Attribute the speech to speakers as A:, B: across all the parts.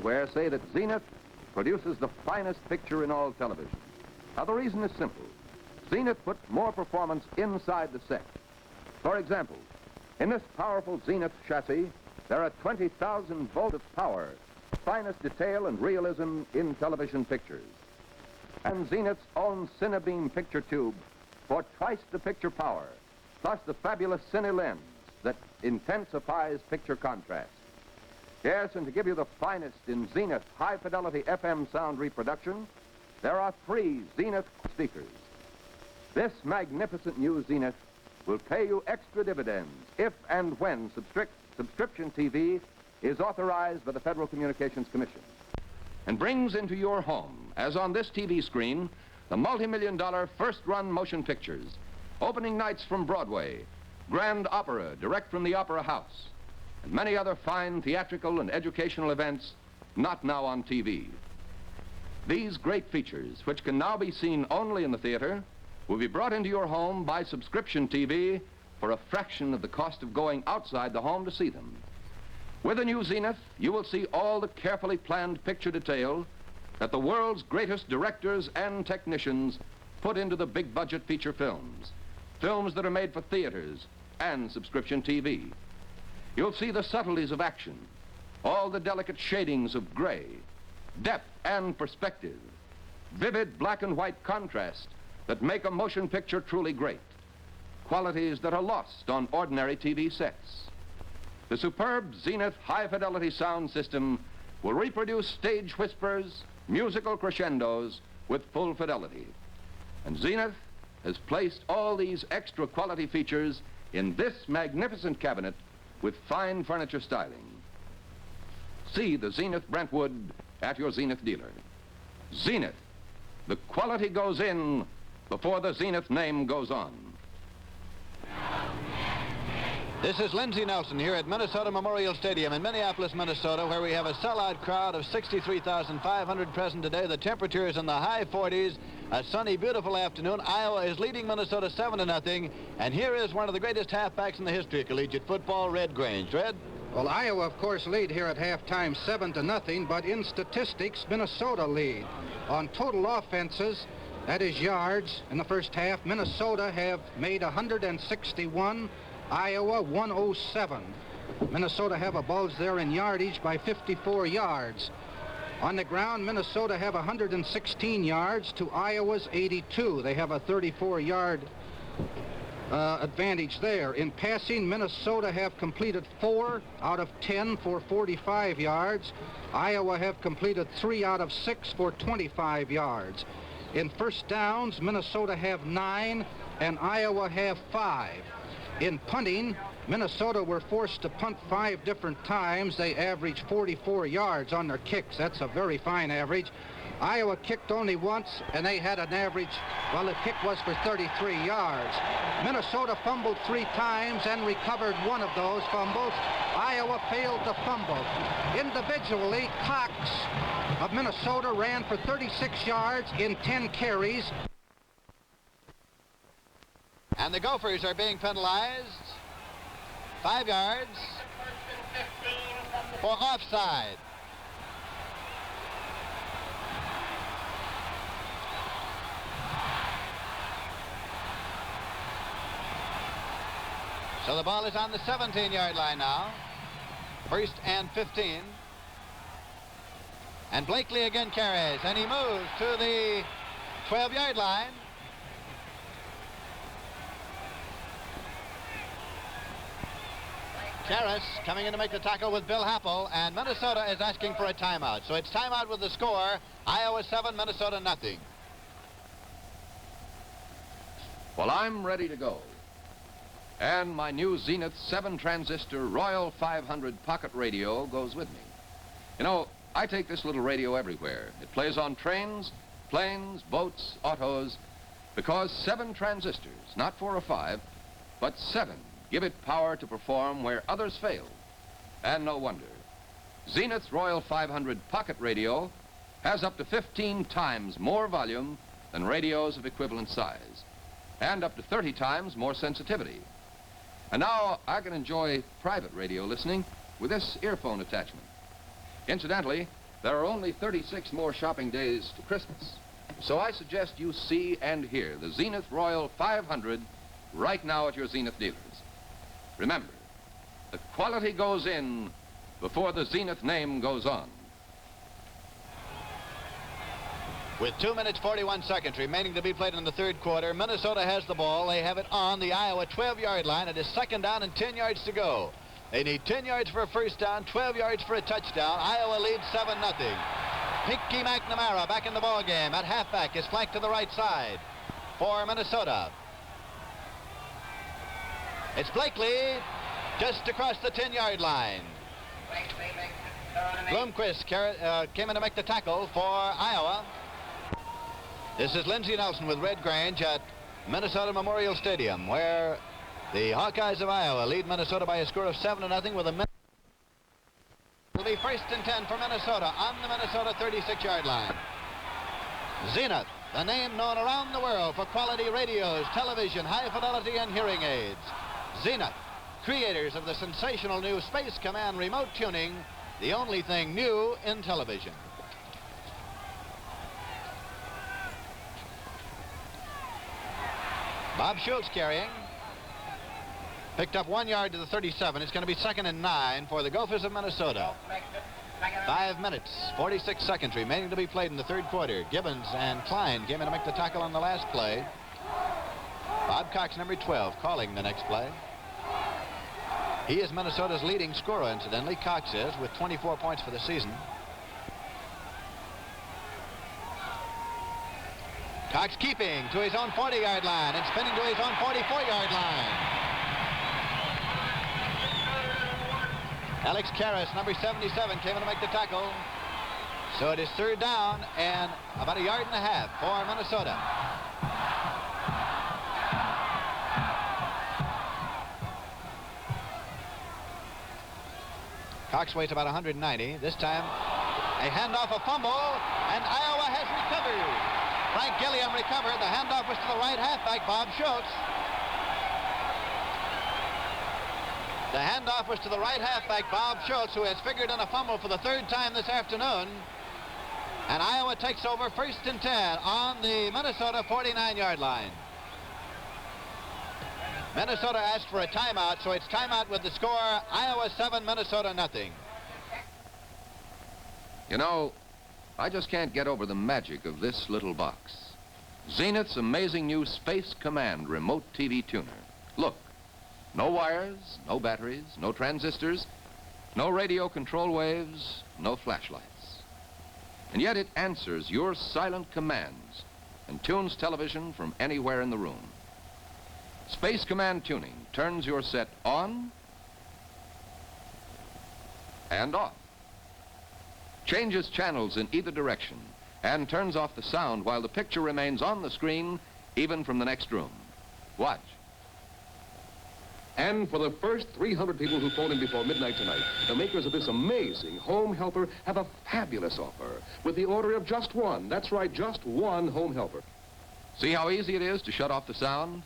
A: everywhere say that Zenith produces the finest picture in all television. Now, the reason is simple. Zenith puts more performance inside the set. For example, in this powerful Zenith chassis, there are 20,000 volts of power, the finest detail and realism in television pictures. And Zenith's own Cinebeam picture tube for twice the picture power, plus the fabulous Cine lens that intensifies picture contrast. Yes, and to give you the finest in Zenith high-fidelity FM sound reproduction, there are 3 Zenith speakers. This magnificent new Zenith will pay you extra dividends if and when subscription TV is authorized by the Federal Communications Commission, and brings into your home, as on this TV screen, the multi-million-dollar first-run motion pictures, opening nights from Broadway, grand opera direct from the Opera House, and many other fine theatrical and educational events not now on TV. These great features, which can now be seen only in the theater, will be brought into your home by subscription TV for a fraction of the cost of going outside the home to see them. With the new Zenith, you will see all the carefully planned picture detail that the world's greatest directors and technicians put into the big-budget feature films, films that are made for theaters and subscription TV. You'll see the subtleties of action, all the delicate shadings of gray, depth and perspective, vivid black and white contrast that make a motion picture truly great, qualities that are lost on ordinary TV sets. The superb Zenith high-fidelity sound system will reproduce stage whispers, musical crescendos with full fidelity. And Zenith has placed all these extra quality features in this magnificent cabinet with fine furniture styling. See the Zenith Brentwood at your Zenith dealer. Zenith, the quality goes in before the Zenith name goes on.
B: This is Lindsay Nelson here at Minnesota Memorial Stadium in Minneapolis, Minnesota, where we have a sellout crowd of 63,500 present today. The temperature is in the high 40s. A sunny, beautiful afternoon. Iowa is leading Minnesota 7-0. And here is one of the greatest halfbacks in the history of collegiate football, Red Grange. Red?
C: Well, Iowa, of course, lead here at halftime 7-0, but in statistics, Minnesota lead. On total offenses, that is yards, in the first half, Minnesota have made 161, Iowa 107. Minnesota have a bulge there in yardage by 54 yards. On the ground, Minnesota have 116 yards to Iowa's 82. They have a 34-yard advantage there. In passing, Minnesota have completed 4 out of 10 for 45 yards. Iowa have completed 3 out of 6 for 25 yards. In first downs, Minnesota have 9 and Iowa have 5. In punting, Minnesota were forced to punt 5 different times. They averaged 44 yards on their kicks. That's a very fine average. Iowa kicked only once, and they had an average, well, the kick was for 33 yards. Minnesota fumbled 3 times and recovered 1 of those fumbles. Iowa failed to fumble. Individually, Cox of Minnesota ran for 36 yards in 10 carries.
B: And the Gophers are being penalized 5 yards for offside. So the ball is on the 17-yard line now. 1st and 15. And Blakely again carries, and he moves to the 12-yard line. Karras coming in to make the tackle with Bill Happel, and Minnesota is asking for a timeout. So it's timeout with the score, Iowa 7, Minnesota nothing.
A: Well, I'm ready to go. And my new Zenith 7-transistor Royal 500 pocket radio goes with me. You know, I take this little radio everywhere. It plays on trains, planes, boats, autos, because 7 transistors, not 4 or 5, but 7, give it power to perform where others fail. And no wonder. Zenith's Royal 500 pocket radio has up to 15 times more volume than radios of equivalent size, and up to 30 times more sensitivity. And now I can enjoy private radio listening with this earphone attachment. Incidentally, there are only 36 more shopping days to Christmas. So I suggest you see and hear the Zenith Royal 500 right now at your Zenith dealers. Remember, the quality goes in before the Zenith name goes on.
B: With 2 minutes 41 seconds remaining to be played in the third quarter, Minnesota has the ball. They have it on the Iowa 12-yard line. It is second down and 10 yards to go. They need 10 yards for a first down, 12 yards for a touchdown. Iowa leads 7-0. Pinky McNamara back in the ball game at halfback, is flanked to the right side for Minnesota. It's Blakely just across the 10-yard line. Blomquist came in to make the tackle for Iowa. This is Lindsay Nelson with Red Grange at Minnesota Memorial Stadium, where the Hawkeyes of Iowa lead Minnesota by a score of 7-0 with a minute. It'll be first and 10 for Minnesota on the Minnesota 36-yard line. Zenith, the name known around the world for quality radios, television, high fidelity, and hearing aids. Zenith, creators of the sensational new Space Command remote tuning, the only thing new in television. Bob Schultz carrying. Picked up 1 yard to the 37. It's going to be 2nd and 9 for the Gophers of Minnesota. 5 minutes, 46 seconds remaining to be played in the third quarter. Gibbons and Klein came in to make the tackle on the last play. Bob Cox, number 12, calling the next play. He is Minnesota's leading scorer, incidentally. Cox is, with 24 points for the season. Cox keeping to his own 40-yard line and spinning to his own 44-yard line. Alex Karras, number 77, came in to make the tackle. So it is third down and about 1.5 yards for Minnesota. Cox weighs about 190. This time, a handoff, a fumble, and Iowa has recovered. Frank Gilliam recovered. The handoff was to the right halfback, Bob Schultz. The handoff was to the right halfback, Bob Schultz, who has figured in a fumble for the third time this afternoon. And Iowa takes over first and 10 on the Minnesota 49-yard line. Minnesota asked for a timeout, so it's timeout with the score Iowa 7, Minnesota nothing.
A: You know, I just can't get over the magic of this little box. Zenith's amazing new Space Command remote TV tuner. Look, no wires, no batteries, no transistors, no radio control waves, no flashlights. And yet it answers your silent commands and tunes television from anywhere in the room. Space Command tuning turns your set on and off, changes channels in either direction, and turns off the sound while the picture remains on the screen, even from the next room. Watch.
D: And for the first 300 people who phone in before midnight tonight, the makers of this amazing home helper have a fabulous offer with the order of just one. That's right, just one home helper.
A: See how easy it is to shut off the sound?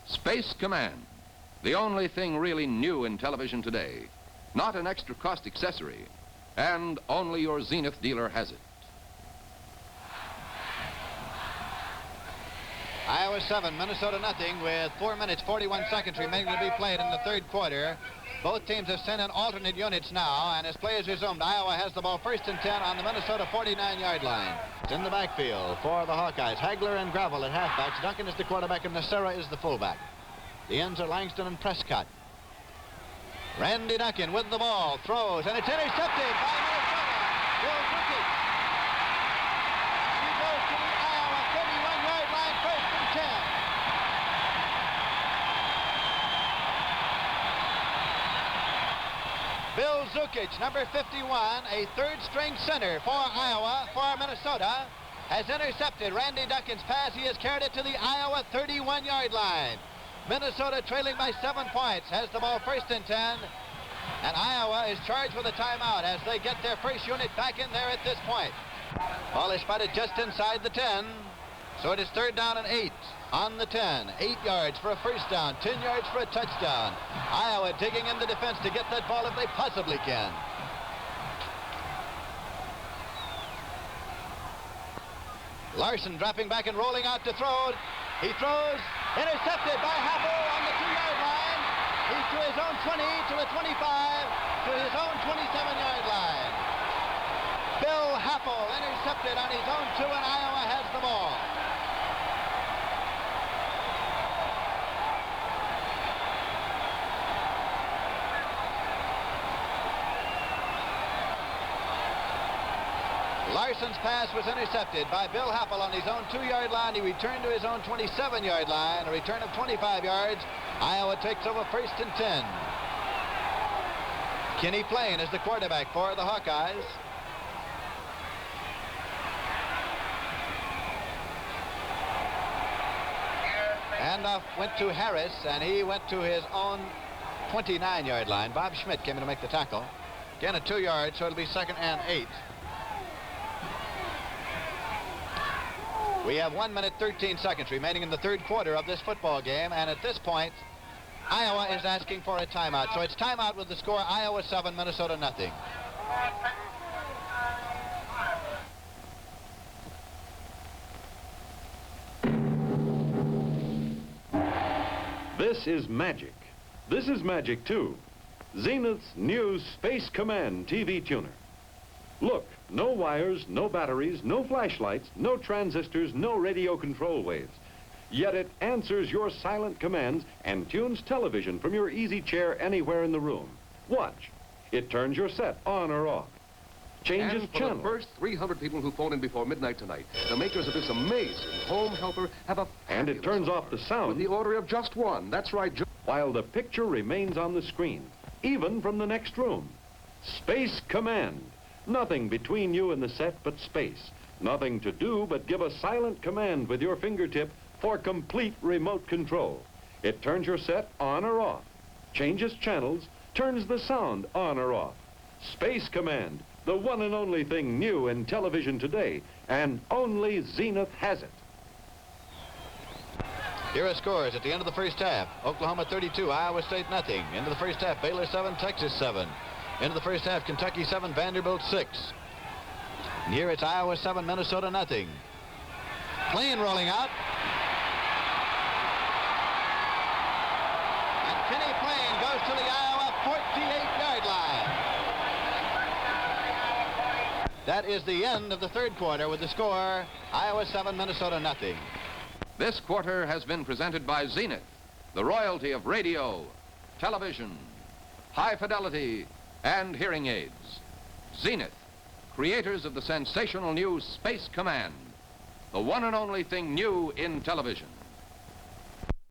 A: Space Command, the only thing really new in television today. Not an extra cost accessory, and only your Zenith dealer has it.
B: Iowa 7, Minnesota nothing, with 4 minutes 41 seconds remaining to be played in the third quarter. Both teams have sent in alternate units now, and as play is resumed, Iowa has the ball first and 10 on the Minnesota 49-yard line. It's in the backfield for the Hawkeyes. Hagler and Gravel at halfbacks. Duncan is the quarterback and Nacera is the fullback. The ends are Langston and Prescott. Randy Duncan with the ball, throws, and it's intercepted by Minnesota. Bill Zukic. He goes to the Iowa 31-yard line, first and 10. Bill Zukic, number 51, a third-string center for Iowa, for Minnesota, has intercepted Randy Duncan's pass. He has carried it to the Iowa 31-yard line. Minnesota, trailing by 7 points, has the ball first and 10. And Iowa is charged with a timeout as they get their first unit back in there at this point. Ball is spotted just inside the 10. So it is third down and 8 on the 10. 8 yards for a first down, 10 yards for a touchdown. Iowa digging in the defense to get that ball if they possibly can. Larson dropping back and rolling out to throw. He throws, intercepted by Happel on the 2-yard line. He's to his own 20, to the 25, to his own 27-yard line. Bill Happel intercepted on his own 2, and Iowa has the ball. Larson's pass was intercepted by Bill Happel on his own 2-yard line. He returned to his own 27-yard line, a return of 25 yards. Iowa takes over 1st and 10. Kenny Plain is the quarterback for the Hawkeyes. Handoff went to Harris, and he went to his own 29-yard line. Bob Schmidt came in to make the tackle. Again, a 2-yard, so it'll be 2nd and 8. We have 1 minute 13 seconds remaining in the 3rd quarter of this football game, and at this point, Iowa is asking for a timeout. So it's timeout with the score Iowa 7, Minnesota nothing.
E: This is magic. This is magic, too. Zenith's new Space Command TV tuner. Look, no wires, no batteries, no flashlights, no transistors, no radio control waves. Yet it answers your silent commands and tunes television from your easy chair anywhere in the room. Watch. It turns your set on or off. Changes
D: And for
E: channel.
D: the first 300 people who phone in before midnight tonight, the makers of this amazing home helper have a
E: And it turns off the sound.
D: with the order of just one. That's right.
E: While the picture remains on the screen, even from the next room. Space Command. Nothing between you and the set but space. Nothing to do but give a silent command with your fingertip for complete remote control. It turns your set on or off, changes channels, turns the sound on or off. Space Command, the one and only thing new in television today, and only Zenith has it.
B: Here are scores at the end of the first half. Oklahoma 32, Iowa State nothing. Into the first half, Baylor 7, Texas 7. Into the first half, Kentucky 7, Vanderbilt 6. And here it's Iowa 7, Minnesota nothing. Plain rolling out. And Kenny Plain goes to the Iowa 48-yard line. That is the end of the 3rd quarter with the score Iowa 7, Minnesota nothing.
A: This quarter has been presented by Zenith, the royalty of radio, television, high fidelity, and hearing aids. Zenith, creators of the sensational new Space Command, the one and only thing new in television.